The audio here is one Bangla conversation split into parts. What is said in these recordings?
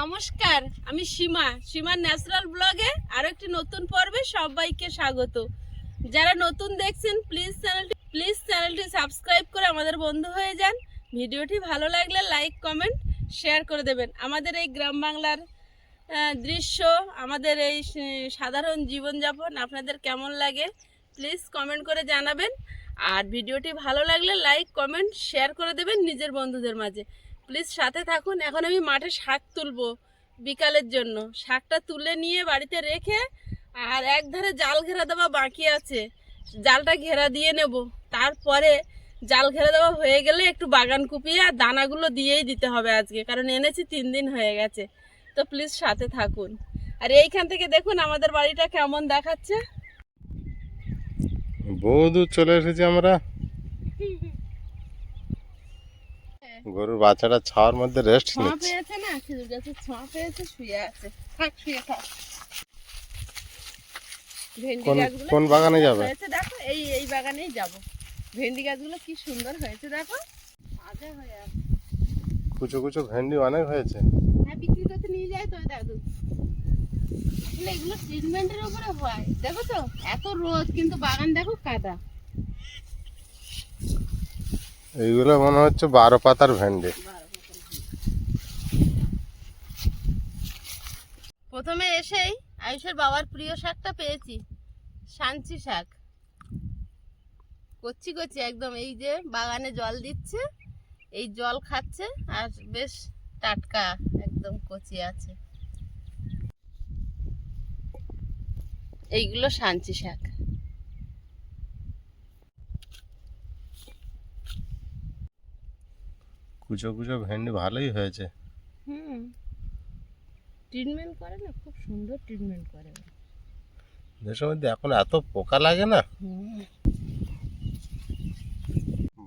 নমস্কার, আমি সীমার ন্যাচারাল ব্লগে আরো একটি নতুন পর্বে সবাইকে স্বাগত। যারা নতুন দেখছেন প্লিজ চ্যানেলটি সাবস্ক্রাইব করে আমাদের বন্ধু হয়ে যান। ভিডিওটি ভালো লাগলে লাইক কমেন্ট শেয়ার করে দেবেন। আমাদের এই গ্রাম বাংলার দৃশ্য, আমাদের এই সাধারণ জীবনযাপন আপনাদের কেমন লাগে প্লিজ কমেন্ট করে জানাবেন। আর ভিডিওটি ভালো লাগলে লাইক কমেন্ট শেয়ার করে দেবেন নিজের বন্ধুদের মাঝে। প্লিজ সাথে থাকুন। এখন আমি মাঠে শাক তুলবো বিকালের জন্য। শাকটা তুলে নিয়ে বাড়িতে রেখে আর একধারে জাল ঘেরা দেওয়া বাকি আছে, জালটা ঘেরা দিয়ে নেব। তারপরে জাল ঘেরা দেওয়া হয়ে গেলে একটু বাগান কুপিয়ে আর দানাগুলো দিয়েই দিতে হবে আজকে, কারণ এনেছি 3 দিন হয়ে গেছে। তো প্লিজ সাথে থাকুন। আর এইখান থেকে দেখুন আমাদের বাড়িটা কেমন দেখাচ্ছে। বহুদূর চলে এসেছি আমরা। গরুর বাচ্চাটা ছাওয়ার মধ্যে রেস্ট ছোঁয়া নিচ্ছে। পেয়েছে না, খেজুর গাছের ছোঁয়া পেয়েছে, শুয়ে আছে। থাক, শুয়ে থাক। ভেন্ডি গাছগুলো কোন বাগানে যাবে? হয়েছে দেখো, এই বাগানেই যাব। ভেন্ডি গাছগুলো কি সুন্দর হয়েছে দেখো, তাজা হয়ে আছে। কুচো কুচো ভেন্ডি অনেক হয়েছে। হ্যাঁ, বিক্রি করতে নিয়ে যায় তো দাদু। আসলে এগুলো ট্রিটমেন্টের উপরে হয়, দেখো তো এত রোদ কিন্তু বাগান দেখো কাদা। এইগুলো মনে হচ্ছে 12 পাতার ভেন্ডি। প্রথমে এসেই আয়ুষের বাবার প্রিয় শাকটা পেয়েছি, সাঞ্চি শাক। কচি কচি একদম, এই যে বাগানে জল দিচ্ছে, এই জল খাচ্ছে আর বেশ টাটকা একদম কচি আছে। এইগুলো সাঞ্চি শাক। কুচো কুচো ভেন্ডি ভালোই হয়েছে। ট্রিটমেন্ট করে না, খুব সুন্দর ট্রিটমেন্ট করে। দেশের মধ্যে এখন এত পোকা লাগে না।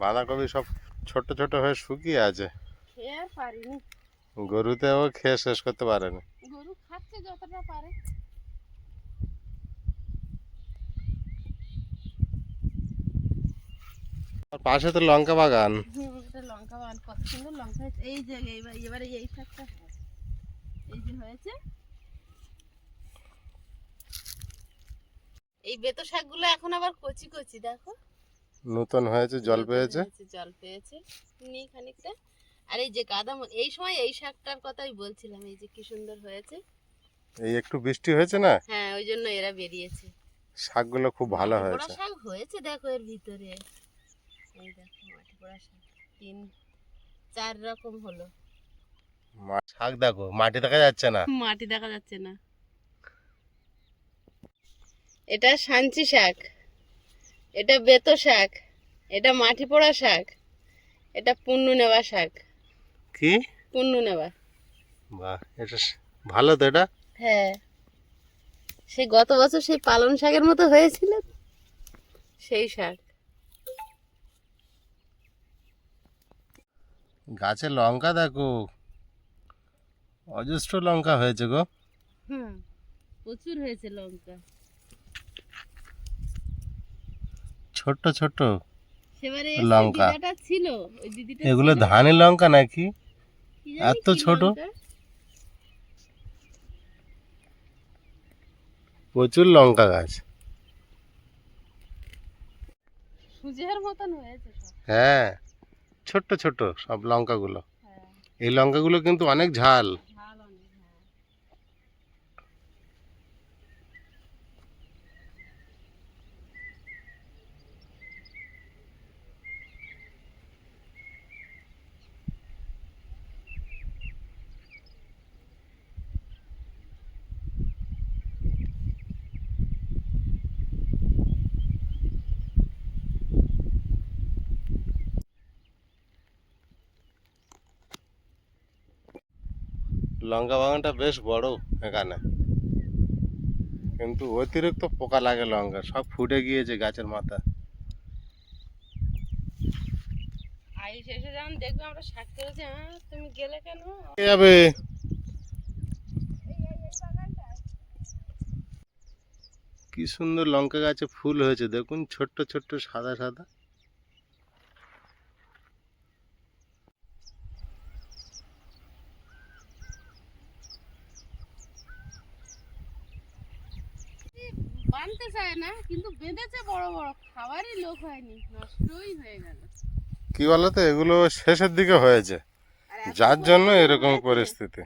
বাঁধাকপি সব ছোট ছোট হয়ে শুকিয়ে আছে। খেয়ে আর পারিনি। গরুতেও খেয়ে শেষ করতে পারেনি। গরু খাচ্ছে যতটা পারে। আর পাশে তো লঙ্কা বাগান। এটা লঙ্কা বাগান, কত সুন্দর লঙ্কা হয়েছে। এই যে এবারে এই শাকটা এই যে হয়েছে। এই বেতো শাকগুলো এখন আবার কচি কচি দেখো, নতুন হয়েছে, জল পেয়েছে। জল পেয়েছে নি খানিকটা। আর এই যে এই সময় এই শাকটার কথাই বলছিলাম, এই যে কি সুন্দর হয়েছে। এই একটু বৃষ্টি হয়েছে না, হ্যাঁ, ওই জন্য এরা বেরিয়েছে। শাকগুলো খুব ভালো মাটি পোড়া হয়েছে। শাক হয়েছে দেখো এর ভিতরে। এই দেখো মাটি পোড়া শাক 3-4 রকম হলো। শাক দেখো, মাটি দেখা যাচ্ছে না। মাটি দেখা যাচ্ছে না। এটা সাঞ্চি শাক, এটা বেতো শাক, এটা মাটি পোড়া শাক, এটা পুন্নু নেওয়া শাক। কি পুন্নু নেওয়া? বাহ, এটা ভালো তো। এটা হ্যাঁ, সেই গত বছর সেই পালং শাকের মতো হয়েছিল সেই শাক। গাছে লঙ্কা দেখো, অজস্র লঙ্কা হয়েছে গো। প্রচুর হয়েছে লঙ্কা, ছোট্ট ছোট্ট সেবারে লঙ্কা। দিদাটা ছিল, ওই দিদিটা এগুলো ছিল, ধানের লঙ্কা নাকি? কি জানি এত কি ছোট, লঙ্কা। প্রচুর লঙ্কা গাছ। সুজের মতন হয়েছে সব। হ্যাঁ, ছোট্ট ছোট্ট সব লঙ্কাগুলো। হ্যাঁ, এই লঙ্কাগুলো কিন্তু অনেক ঝাল। ঝাল অনেক। হ্যাঁ, লঙ্কা বাগানটা বেশ বড় এখানে, কিন্তু অতিরিক্ত পোকা লাগে লঙ্কা, সব ফুটে গিয়েছে গাছের মাথা। আয়ুষ এসে যখন দেখবে আমরা শাক তুলেছি, তুমি গেলে কেন? যাবে কি সুন্দর লঙ্কা গাছে ফুল হয়েছে দেখুন, ছোট্ট ছোট্ট সাদা সাদা। আনতে চায় না, কিন্তু বেঁধেছে বড় বড়, খাবারই লোক হয়নি, নষ্টই হয়ে গেল। কি বলতো, এগুলো শেষের দিকে হয়েছে, আর এত যার জন্য পরিমাণে এরকম হয়েছে, পরিস্থিতি।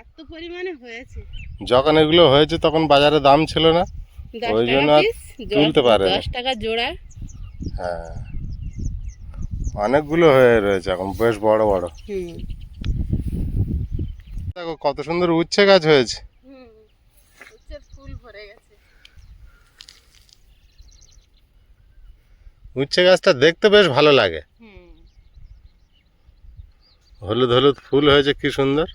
এত পরিমাণে হয়েছে। যখন এগুলো হয়েছে তখন বাজারে দাম ছিল না, 10 ওই টাকা জন্য আর পিস, তুলতে পারে 10 টাকা জোড়া। হ্যাঁ, অনেকগুলো হয়ে রয়েছে এখন, বেশ বড় বড়। দেখো কত সুন্দর উচ্ছে গাছ হয়েছে। উচ্ছের ফুল ভরে গেছে। উচ্ছে গাছটা দেখতে বেশ ভালো লাগে, হলুদ হলুদ ফুল হয়েছে, কি সুন্দর।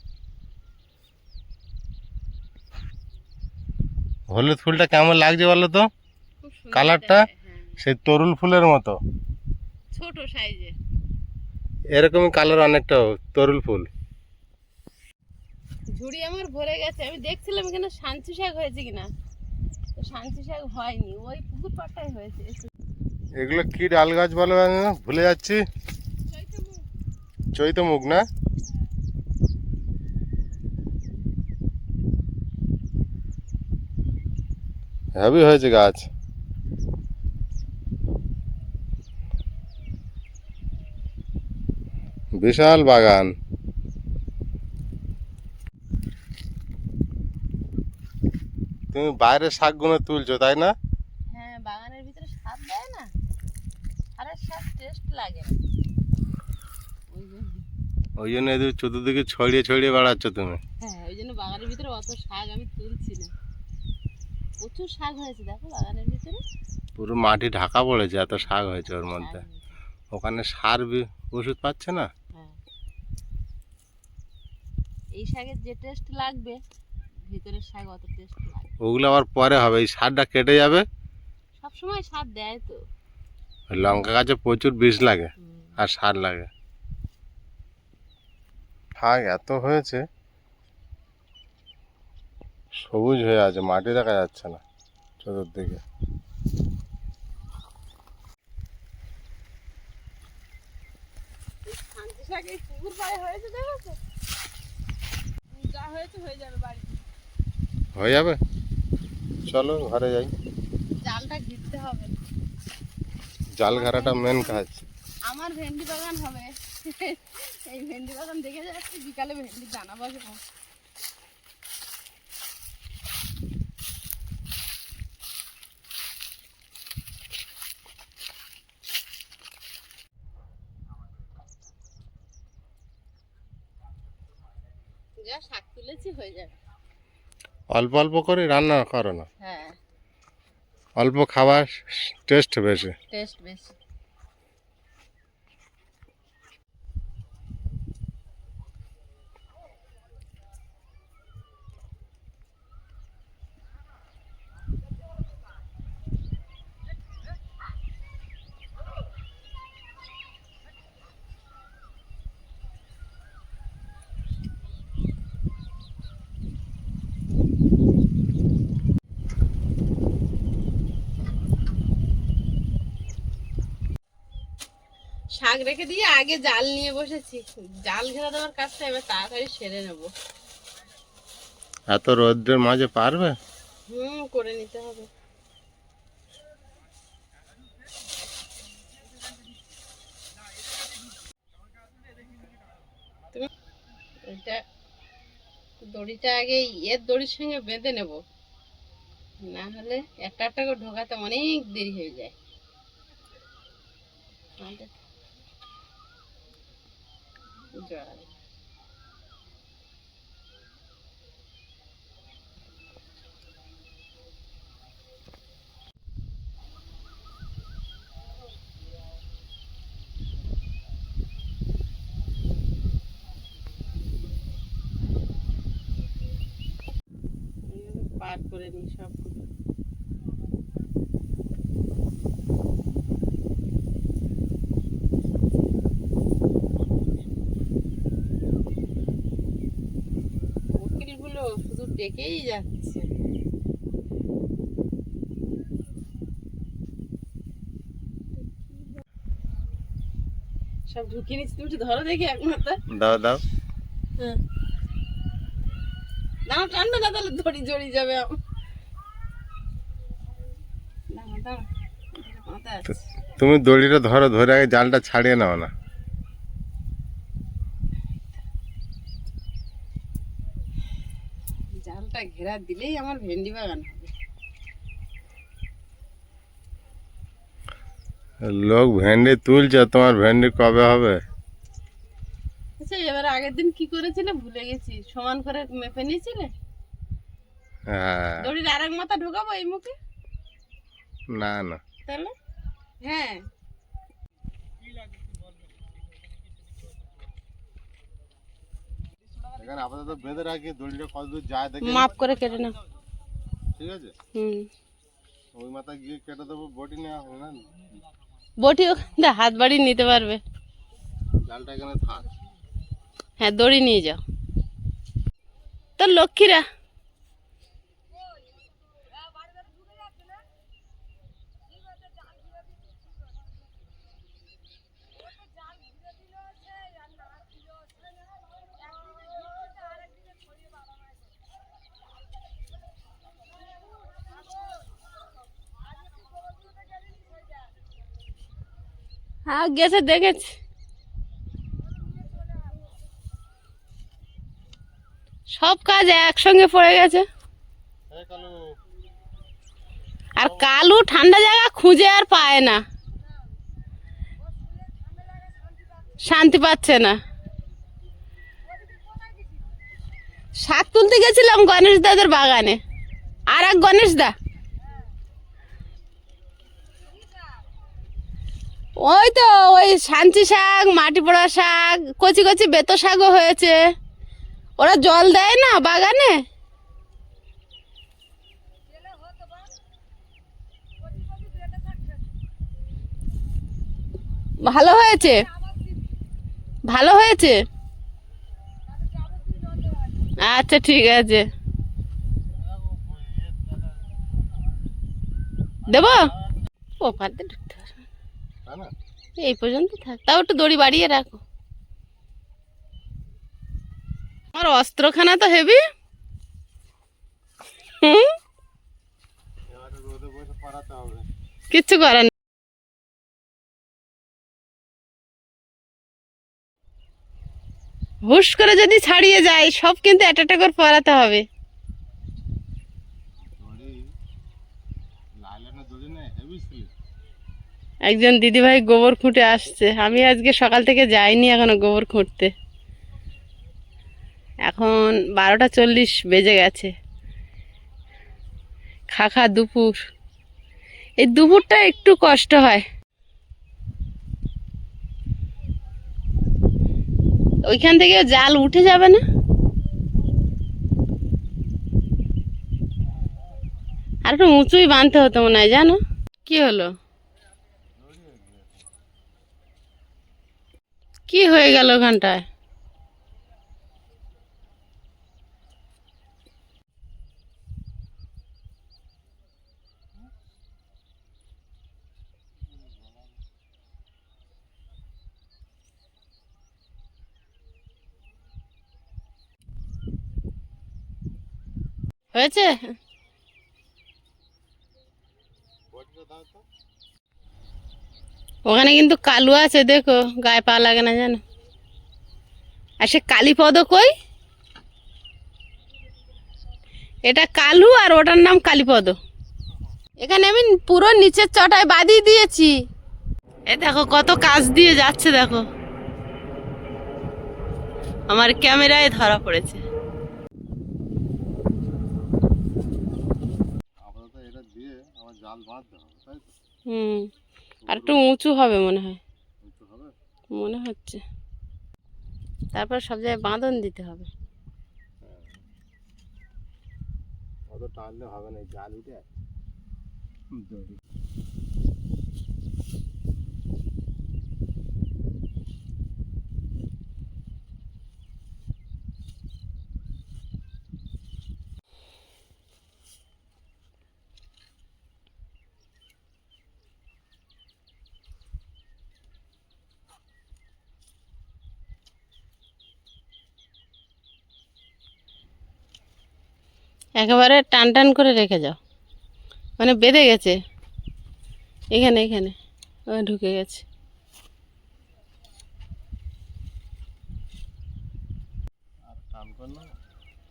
হলুদ ফুলটা কেমন লাগছে বলো তো, খুব সুন্দর কালারটা দেখায়, সেই তরুল ফুলের মতো, ছোট সাইজে। এরকমই কালার অনেকটা তরুল ফুল। ঝুড়ি আমার ভরে গেছে। আমি দেখছিলাম এখানে সাঞ্চু শাক হয়েছে কিনা, তো সাঞ্চু শাক হয়নি, ওই পুকুর পাড়টাই হয়েছে। এগুলো কি ডাল গাছ বলো জানি না, ভুলে যাচ্ছি। চৈতমুখ না? হেভি হয়েছে গাছ। বিশাল বাগান। তুমি বাইরের শাকগুলো তুলছো তাই না? হ্যাঁ, বাগানের ভিতরে স্বাদ দেয় না, সারের স্বাদ টেস্ট লাগে না, ওই জন্য। ওই জন্য এদের চতুর্দিকে ছড়িয়ে ছড়িয়ে বেড়াচ্ছ তুমি। হ্যাঁ, ওই জন্য বাগানের ভিতরে অত শাক আমি তুলছি না। প্রচুর শাক হয়েছে দেখো বাগানের ভিতরে, পুরো মাটি ঢাকা পড়েছে, এত শাক হয়েছে ওর মধ্যে। ওখানে সার ওষুধ পাচ্ছে না। হ্যাঁ, এই শাকের যে টেস্ট লাগবে, ভিতরের শাক অত টেস্ট লাগে। ওগুলো আবার পরে হবে, এই সারটা কেটে যাবে। সবসময় সার দেয় তো। লঙ্কা গাছে প্রচুর বিষ লাগে আর সার লাগে। শাক এত হয়েছে, সবুজ হয়ে আছে, মাটি দেখা যাচ্ছে না চতুর্দিকে। শান্তি শাক এই পুকুর পাড়ে হয়েছে, দেখেছো? যা হয়েছে হয়ে যাবে বাড়ি। হয়ে যাবে, চলো ঘরে যাই। জালটা ঘিরতে হবে, জাল ঘেরাটা মেন কাজ। আমার ভেন্ডি বাগান হবে। এই ভেন্ডি বাগান দেখে যাচ্ছি, বিকালে ভেন্ডি দানা বসাবো। যা শাক তুলেছি হয়ে যাবে। অল্প অল্প করে রান্না করো না, হ্যাঁ, অল্প খাবার টেস্ট বেশি। টেস্ট বেশি। শাক রেখে দিয়ে আগে জাল নিয়ে বসেছি, জাল ঘেরা দেওয়ার কাজটা এবার তাড়াতাড়ি সেরে নেব। এত রোদ্রের মাঝে পারবে? করে নিতে হবে। এটা দড়িটা আগে এর দড়ির সঙ্গে বেঁধে নেব, না হলে একটা একটা করে ঢোকাতে অনেক দেরি হয়ে যায়। জড়াবে। পার করে নিই সবগুলো। উকিলগুলো শুধু ডেকেই যাচ্ছে। সব ঢুকিয়ে নিচ্ছি, তুমি একটু ধরো দেখি এক মাথা। দাও দাও। না টানবে না, তাহলে দড়ি জড়িয়ে যাবে। তুমি দড়িটা ধরো, ধরে আগে জালটা ছাড়িয়ে নাও না। জালটা ঘেরা দিলেই আমার ভেন্ডি বাগান হবে। লোক ভেন্ডি তুলছে, তোমার ভেন্ডি কবে হবে? আচ্ছা, এবার আগের দিন কি করেছিলে ভুলে গেছি, সমান করে মেপে নিয়েছিলে? হ্যাঁ। দড়ির আর এক মাথা ঢোকাবো এই মুখে? না না, তাহলে হ্যাঁ, এখানে আপাতত বেঁধে রাখি, দড়িটা কতদূর যায় দেখে। মাপ করে কেটে নাও। ঠিক আছে, ওই মাথা গিয়ে কেটে দেবো, বটি নেওয়া হবে না, বটি ওখানে হাত বাড়িয়ে নিতে পারবে। জালটা এখানে থাক। হ্যাঁ, দড়ি নিয়ে যাও। তো লক্ষ্মীরা হ্যাঁ গেছে, দেখেছি। সব কাজ একসঙ্গে পড়ে গেছে। আর কালু ঠান্ডা জায়গা খুঁজে আর পায় না, শান্তি পাচ্ছে না। শাক তুলতে গেছিলাম গণেশ দাদের বাগানে। আর এক গণেশ দা, ওই তো ওই সাঞ্চি শাক, মাটি পোড়া শাক, কচি কচি বেতো শাকও হয়েছে। ওরা জল দেয় না বাগানে। ভালো হয়েছে, ভালো হয়েছে। আচ্ছা ঠিক আছে, দেবো। ও পারতে ঢুকতে পারবে না। এই পর্যন্ত থাক, তাও একটু দড়ি বাড়িয়ে রাখো। আমার অস্ত্রখানা তো হেভি। কিচ্ছু করার নেই। হুশ করে যদি ছাড়িয়ে যায় সব কিন্তু একটা একটা করে পরাতে হবে। একজন দিদিভাই গোবর খুঁটে আসছে, আমি আজকে সকাল থেকে যাইনি এখনো গোবর খুঁটতে। এখন 12টা 40 বেজে গেছে। খা দুপুর, এই দুপুরটা একটু কষ্ট হয়। ওইখান থেকে জাল উঠে যাবে না? আর একটু উঁচুই বাঁধতে হতো মনে হয়, জানো? কি হলো, কি হয়ে গেল ওখানটায়? হয়েছে? ওখানে কিন্তু কালু আছে, দেখো গায়ে পা লাগে না জানো। আর সে কালীপদ কই? এটা কালু আর ওটার নাম কালীপদ। এখানে আমি পুরো নিচের চটায় বাঁধিয়ে দিয়েছি। এ দেখো কত কাজ দিয়ে যাচ্ছে, দেখো আমার ক্যামেরায় ধরা পড়েছে। আর একটু উঁচু হবে মনে হয়, মনে হচ্ছে। তারপর সব জায়গায় বাঁধন দিতে হবে। অত টানলে হবে না, জাল উঠে একেবারে টান টান করে রেখে যাও, মানে বেঁধে গেছে। এখানে এখানে ও ঢুকে গেছে। আর কাম কর না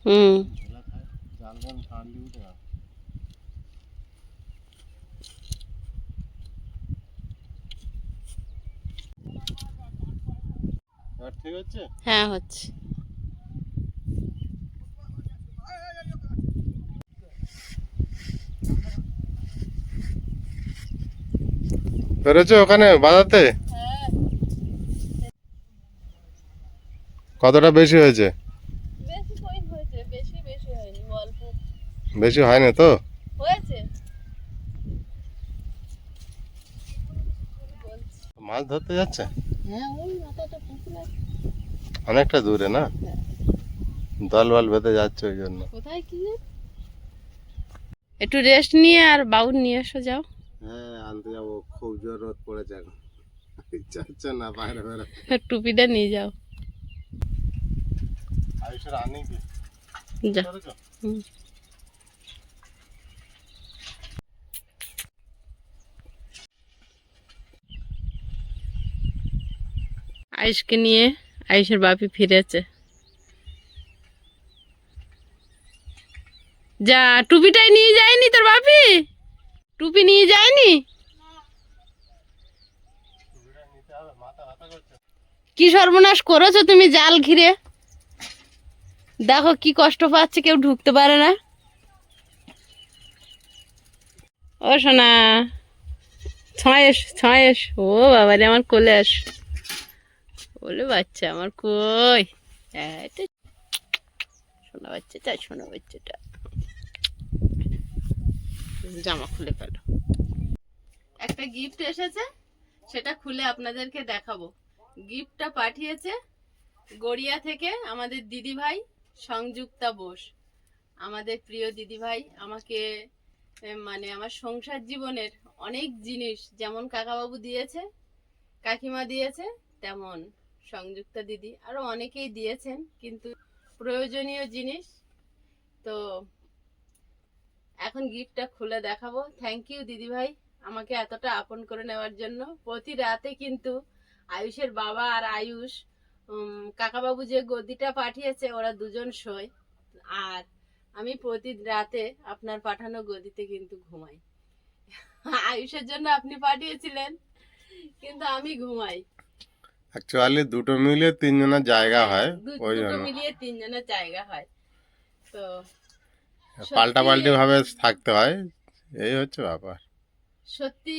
হুম ঝোলা খায় জাল বন ঠান্ডি উঠে আর ঠিক আছে। হ্যাঁ হচ্ছে। পেরেছো ওখানে বাজাতে? কতটা বেশি হয়েছে? বেশি কই হয়েছে, বেশি বেশি হয়নি, অল্প বেশি হয় না তো? হয়েছে। মাছ ধরতে যাচ্ছে? হ্যাঁ ওই মাথাটা পুকুর আছে। অনেকটা দূরে না, দল বল বেঁধে যাচ্ছে ওই জন্য। কোথায় কি একটু রেস্ট নিয়ে আর বাউল নিয়ে এসো যাও। হ্যাঁ আনতে যাবো, খুব জোর রোদ পড়েছে এখন, ইচ্ছা হচ্ছে না বাইরে বেরো। টুপিটা নিয়ে যাও। আয়ুষের আনি কি যা। করেছো? হুম। আয়ুষকে নিয়ে আয়ুষের বাপি ফিরেছে। যা, টুপিটাই নিয়ে যায়নি তোর বাপি? টুপি নিয়ে যায়নি? কি সর্বনাশ করেছো তুমি জাল ঘিরে, দেখো কি কষ্ট পাচ্ছে, কেউ ঢুকতে পারে না। ও সোনা, ছয়েস ও বাবারে আমার কোলে আস, বলে বাচ্চা আমার কই, এই তো সোনা বাচ্চাটা, সোনা বাচ্চাটা। জামা খুলে ফেল। একটা গিফট এসেছে, সেটা খুলে আপনাদেরকে দেখাবো। গিফটটা পাঠিয়েছে গড়িয়া থেকে আমাদের দিদি ভাই সংযুক্তা বোস। আমাদের প্রিয় দিদি ভাই আমাকে মানে আমার সংসার জীবনের অনেক জিনিস যেমন কাকাবাবু দিয়েছে, কাকিমা দিয়েছে, তেমন সংযুক্তা দিদি আরো অনেকেই দিয়েছেন, কিন্তু প্রয়োজনীয় জিনিস। তো এখন গিফটটা খুলে দেখাবো। থ্যাংক ইউ দিদি ভাই, আমাকে এতটা আপন করে নেওয়ার জন্য। প্রতি রাতে কিন্তু আয়ুষের বাবা আর আয়ুষ কাকাবাবু যে গদিটা পাঠিয়েছে ওরা দুজন শোয়, আর আমি প্রতি রাতে আপনার পাঠানো গদিতে কিন্তু ঘুমাই। আয়ুষের জন্য আপনি পাঠিয়েছিলেন, কিন্তু আমি ঘুমাই। অ্যাকচুয়ালি দুটো মিলিয়ে তিনজনের জায়গা হয়, ওই দুটো জন্য মিলিয়ে তিনজনের জায়গা হয়। তো পাল্টা সত্যি পাল্টি ভাবে থাকতে হয়, এই হচ্ছে ব্যাপার। সত্যি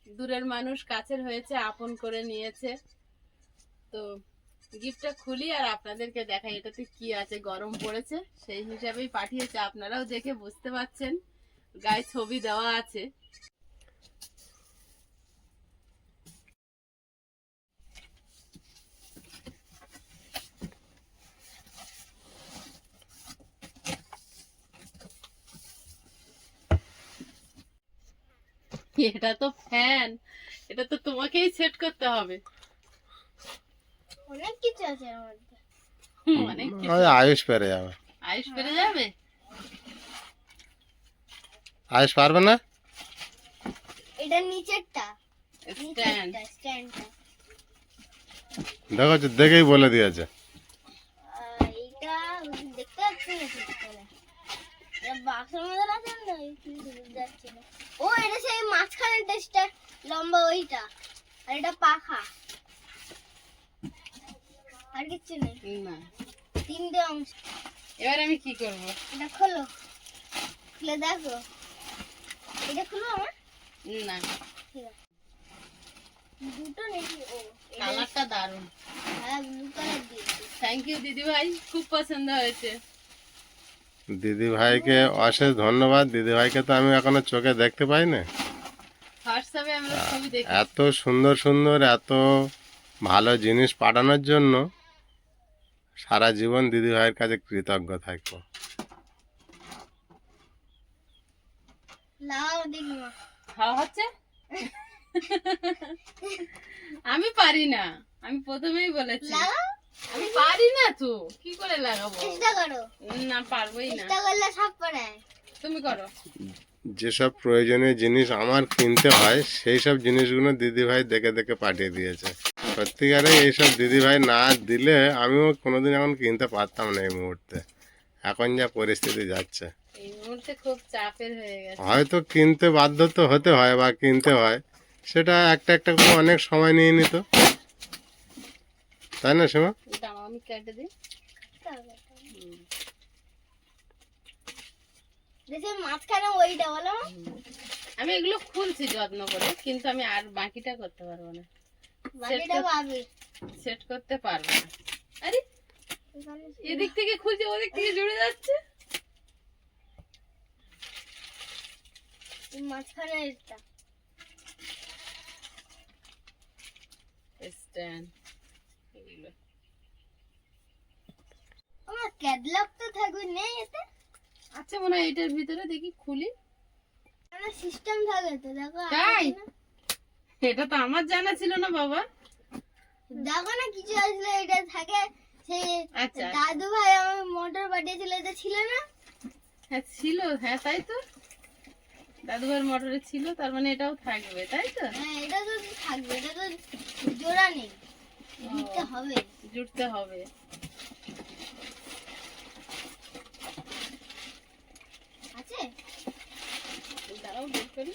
দূরের মানুষ কাছের হয়েছে, আপন করে নিয়েছে। তো গিফটটা খুলি আর আপনাদেরকে দেখাই এটাতে কি আছে। গরম পড়েছে সেই হিসাবেই পাঠিয়েছে, আপনারাও দেখে বুঝতে পারছেন, গায়ে ছবি দেওয়া আছে। এটা তো ফ্যান, এটা তো তোমাকেই সেট করতে হবে। অনেক কিছু আছে এর মধ্যে। অনেক ওই কিছু। আয়ুষ পেরে যাবে। আয়ুষ পেরে যাবে? আয়ুষ পারবে না? এটা নিচেরটা, স্ট্যান্ড। স্ট্যান্ডটা। দেখো দেখেই বলে দিয়েছে। এইটা দেখতে পাচ্ছি না ঠিক করে। এটা বাক্সের মধ্যে আছে না, যাচ্ছে না। ও এটা সেই মাঝখানে টেস্টটা লম্বা ওইটা, আর এটা পাখা, আর কিছু নেই। না, তিনটে অংশ। এবার আমি কি করব? এটা খোলো, খুলে দেখো। এটা খুলো আমার। না, ঠিক আছে। দুটো নাকি? ও কালারটা দারুণ। হ্যাঁ, ব্লু কালার দিয়েছি। থ্যাংক ইউ দিদি ভাই, খুব পছন্দ হয়েছে। দিদি ভাইকে অশেষ ধন্যবাদ। দিদি ভাইকে তো আমি এখনো চোখে দেখতে পাই না, হোয়াটসঅ্যাপে আমরা ছবি দেখি। এত সুন্দর সুন্দর এত ভালো জিনিস পাঠানোর জন্য সারা জীবন দিদি ভাইয়ের কাছে কৃতজ্ঞ থাকবো। লাও দেখি মা। খাওয়া হচ্ছে? আমি পারি না, আমি প্রথমেই বলেছি লাগাও, আমি পারি না। তো কি করে লাগাবো? চেষ্টা করো। না, পারবোই না। চেষ্টা করলে সব পারে। তুমি করো। যেসব প্রয়োজনীয় জিনিস আমার কিনতে হয় সেই সব জিনিসগুলো দিদিভাই দেখে দেখে পাঠিয়ে দিয়েছে। সত্যিকারে এইসব দিদিভাই না দিলে আমিও কোনোদিন এখন কিনতে পারতাম না এই মুহূর্তে, এখন যা পরিস্থিতি যাচ্ছে। এই মুহূর্তে খুব চাপের হয়ে গেছে। হয়তো কিনতে বাধ্য তো হতে হয় বা কিনতে হয়, সেটা একটা একটা করে অনেক সময় নিয়ে নিত, তাই না সীমা? দাঁড়াও আমি কেটে দিই। দেখি মাঝখানে ওইটা বলো। আমি এগুলো খুলছি যত্ন করে, কিন্তু আমি আর বাকিটা করতে পারবো না, বাকিটা পাবে। সেট করতে পারবো না। আরে এদিক থেকে খুলছি, ওদিক থেকে জুড়ে যাচ্ছে। মাঝখানে এটা স্ট্যান্ড এগুলো। আমার ক্যাটলগ তো থাকবে নেই এতে। আচ্ছা মনে হয় এটার ভিতরে দেখি খুলি। আমার সিস্টেম থাকে তো দেখো। তাই? এটা তো আমার জানা ছিল না বাবা। দেখো না কিছু আসলে এটা থাকে। সেই আচ্ছা দাদু ভাই আমার মোটর পাঠিয়েছিল, এটা ছিল না? হ্যাঁ ছিল, হ্যাঁ তাই তো, দাদুভাইয়ের মোটরে ছিল, তার মানে এটাও থাকবে তাই তো। হ্যাঁ এটা তো থাকবে, এটা তো জোড়া নেই, দিতে হবে। জুড়তে হবে। আছে দাঁড়াও বের করি।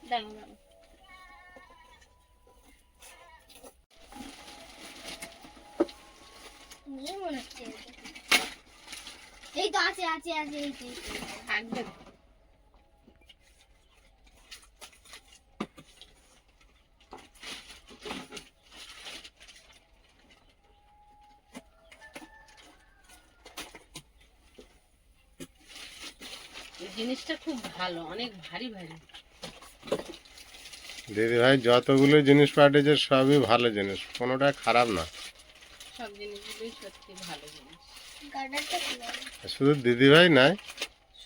দাঁড়াও দাঁড়াও। নেই মনে হচ্ছে এটা। এই তো আছে আছে আছে এই তো, এই তো। থাকবে। এই জিনিসটা খুব ভালো, অনেক ভারী ভারী। দিদিভাই যতগুলো জিনিস পাঠিয়েছে সবই ভালো জিনিস, কোনোটা খারাপ না। সব জিনিসগুলোই সত্যি ভালো জিনিস। গার্ডারটা খুলে শুধু দিদিভাই নয়,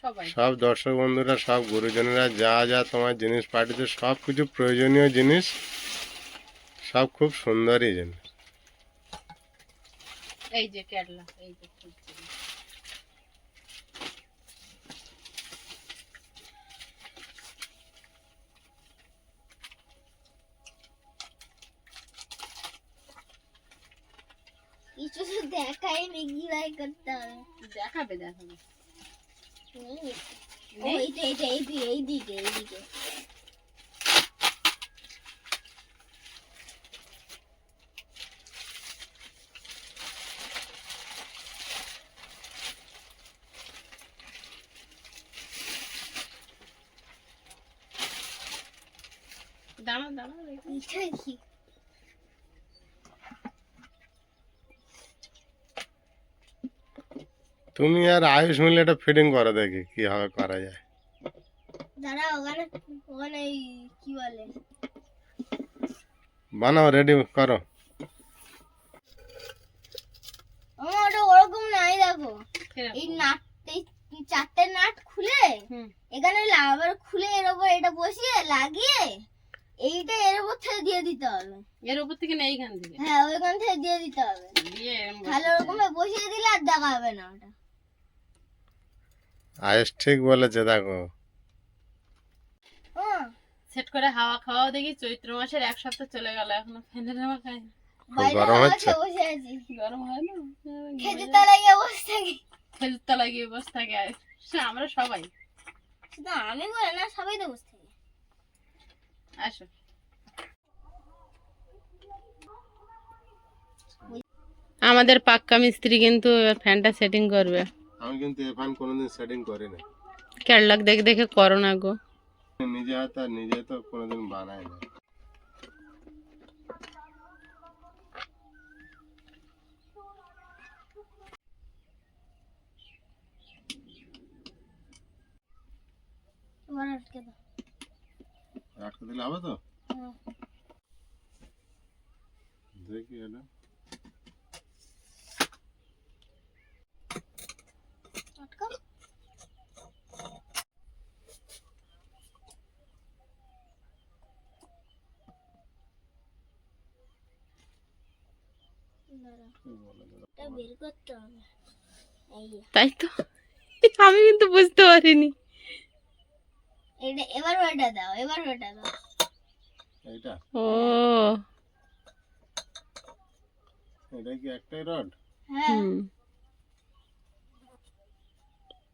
সবাই সব দর্শক বন্ধুরা, সব গুরুজনেরা যা যা তোমার জিনিস পাঠিয়েছে সব কিছু প্রয়োজনীয় জিনিস, সব খুব সুন্দরই জিনিস। এই যে ক্যাটলা, এই যে খুলছি। কিছু তো দেখাই নেই, কিভাবে করতে হবে। দেখাবে দেখাবে। নেই এটা। ও নেই? এইটা এইটা এইদিকে এইদিকে। দাঁড়াও দাঁড়াও দেখি। এইটা কি? তুমি আর আয়ুষ মিলে এটা ফিটিং করো, দেখি কিভাবে করা যায়। দাঁড়া ওখানে ওখানে এই কি বলে বানাও, রেডি করো। আমার ওটা ওরকম নাই, দেখো কিরকম? এই নাট, এই চারটে নাট খুলে হুম। এখানে আবার খুলে এর উপর এটা বসিয়ে লাগিয়ে এইটা এর উপর থেকে দিয়ে দিতে হবে। এর উপর থেকে না এইখান থেকে হ্যাঁ ওইখান থেকে দিয়ে দিতে হবে, দিয়ে এরম ভালো বসে রকম বসিয়ে দিলে আর দেখা হবে না ওটা। আয়ুষ ঠিক বলেছে, দেখো। সেট করে হাওয়া খাওয়াও দেখি। চৈত্র মাসের এক সপ্তাহ চলে গেল, এখনো ফ্যানের হাওয়া খাই না। বাইরে গরম হাওয়া হচ্ছে? খেয়ে বসে আছি, গরম হয় না? খেজুর তলায় গিয়ে বসে থাকি। খেজুর তলায় গিয়ে বসে থাকে আমরা সবাই। শুধু আমি বলে না, সবাই তো বসে থাকি। আসো। আমাদের পাক্কা মিস্ত্রি কিন্তু এবার ফ্যানটা সেটিং করবে। আমি কিন্তু এ ফ্যান কোনোদিন সেটিং করিনি, ক্যাটলগ দেখে দেখে করো না গো। নিজে হাতে আর নিজে তো কোনোদিন বানাই না। এবার আটকে দাও। আটকে দিলে হবে তো? হ্যাঁ। দেখি এটা আটকাও। দাঁড়া, এটা বের করতে হবে। এই যে। তাই তো আমি কিন্তু বুঝতে পারিনি। এটা এবার ওটা দাও, এবার ওটা দাও। এইটা ও এটা কি একটাই রড? হ্যাঁ হুম,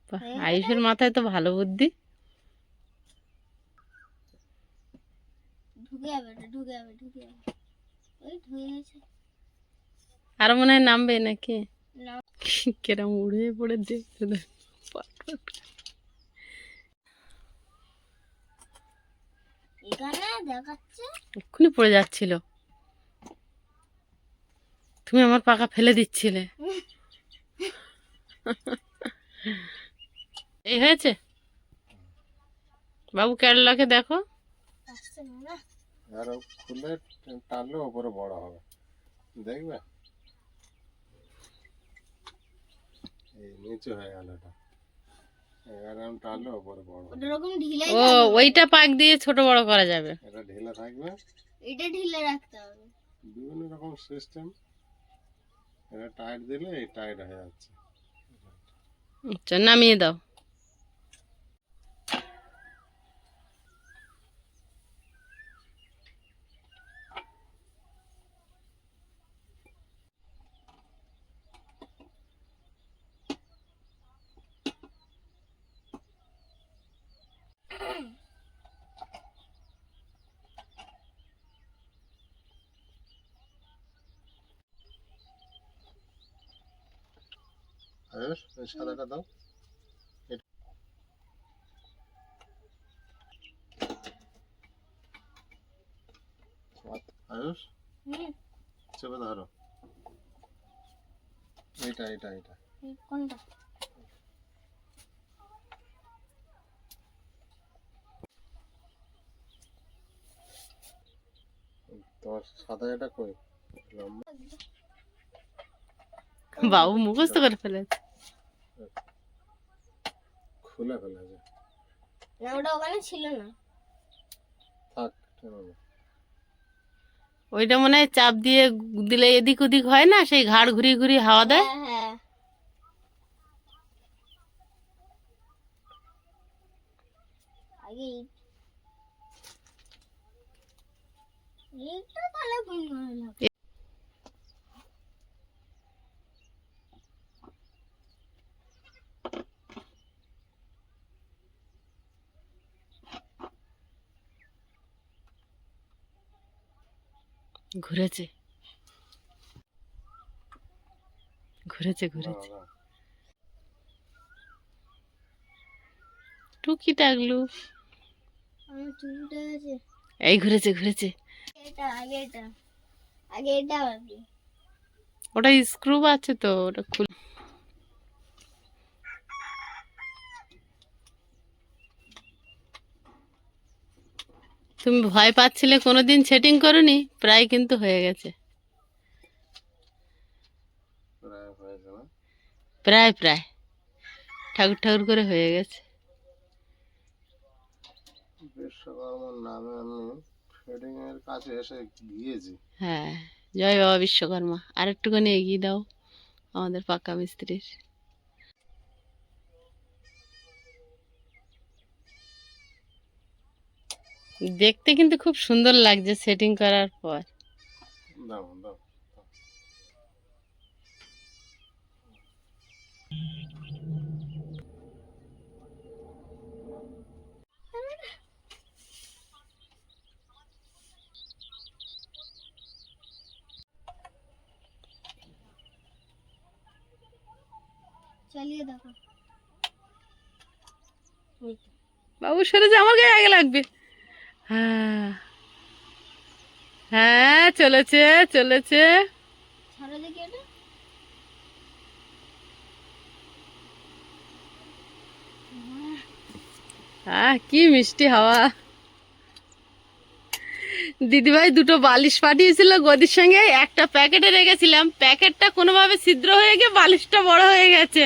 বাহ, আয়ুষের মাথায় তো ভালো বুদ্ধি। ঢুকে যাবে, এটা ঢুকে যাবে, ঢুকে যাবে। ওই ঢুকে গেছে। আরো মনে হয় নামবে নাকি? না কেরম উড়ে পড়ে দেখতে দেখ। এখানে দেখাচ্ছে। এক্ষুনি পড়ে যাচ্ছিল, তুমি আমার পাকা ফেলে দিচ্ছিলে। এই হয়েছে বাবু, ক্যারলাকে দেখো। আসছে না না। আর খুলে টানলে ওপরে বড় হবে, দেখবে? এই নিচু হয়ে গেল এটা, এবার আমি টানলে ওপরে বড় হবে। ওটা এরকম ঢিলাই ও থাকবে। ওইটা পাক দিয়ে ছোট বড় করা যাবে। এটা ঢিলে থাকবে, এটা ঢিলে রাখতে হবে। বিভিন্ন রকম সিস্টেম। এটা টাইট দিলে এই টাইট হয়ে যাচ্ছে। আচ্ছা, নামিয়ে দাও। আয়ুষ, এই সাদাটা দাও। আয়ুষ, হুম, চেপে ধরো। এইটা এইটা এইটা এই কোনটা? তোমার সাদা এটা কই? লম্বা বাবু মুখস্থ করে ফেলেছে। খুলে ফেলেছে। না ওটা ওখানে ছিল না। থাক, টেনে নাও। ওইটা মনে হয় চাপ দিয়ে দিলে এদিক ওদিক হয় না, সেই ঘাড় ঘুরিয়ে ঘুরিয়ে হাওয়া দেয়। হ্যাঁ হ্যাঁ। আগে এইটা তাহলে কোন করে লাগবে? ঘুরেছে ঘুরেছে ঘুরেছে, দাও, দাও। টুকি টাগলু। আমার চুলটা গেছে। এই ঘুরেছে ঘুরেছে। এটা আগে এটা, আগে এটা আগে। ওটা স্ক্রু আছে তো, ওটা খুল। তুমি ভয় পাচ্ছিলে কোনোদিন সেটিং করনি, প্রায় কিন্তু হয়ে গেছে। প্রায় হয়েছে না? প্রায় প্রায় ঠাকুর ঠাকুর করে হয়ে গেছে। বিশ্বকর্মার নামে আমি ফিডিং এর কাছে এসে গিয়েছি। হ্যাঁ, জয় বাবা বিশ্বকর্মা। আর একটুখানি এগিয়ে দাও আমাদের পাক্কা মিস্ত্রির। দেখতে কিন্তু খুব সুন্দর লাগছে সেটিং করার পর। দাও দাও। চালিয়ে দেখো। বাবু সরে যা, আমার গায়ে আগে লাগবে। হ্যাঁ হ্যাঁ, চলেছে চলেছে। ছাড়ো দেখি এটা। কি মিষ্টি হাওয়া। দিদিভাই দুটো বালিশ পাঠিয়েছিল গদির সঙ্গে, একটা প্যাকেটে রেখেছিলাম, প্যাকেটটা কোনোভাবে ছিদ্র হয়ে গিয়ে বালিশটা বড় হয়ে গেছে,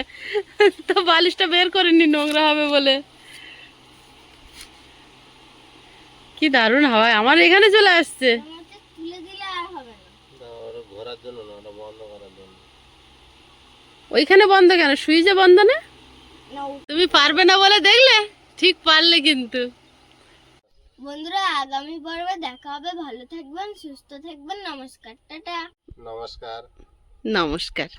তো বালিশটা বের করিনি নোংরা হবে বলে। কি দারুণ হাওয়া, আমার এখানে চলে আসছে। আমার হচ্ছে তুলে দিলে আর হবে না। দাও, ওটা ঘোরার জন্য না, ওটা বন্ধ করার জন্য। ওইখানে বন্ধ কেন? সুইচে বন্ধ না? না, তুমি পারবে না বলে দেখলে, ঠিক পারলে কিন্তু। বন্ধুরা আগামী পর্বে দেখা হবে। ভালো থাকবেন, সুস্থ থাকবেন। নমস্কার, টাটা। নমস্কার। নমস্কার।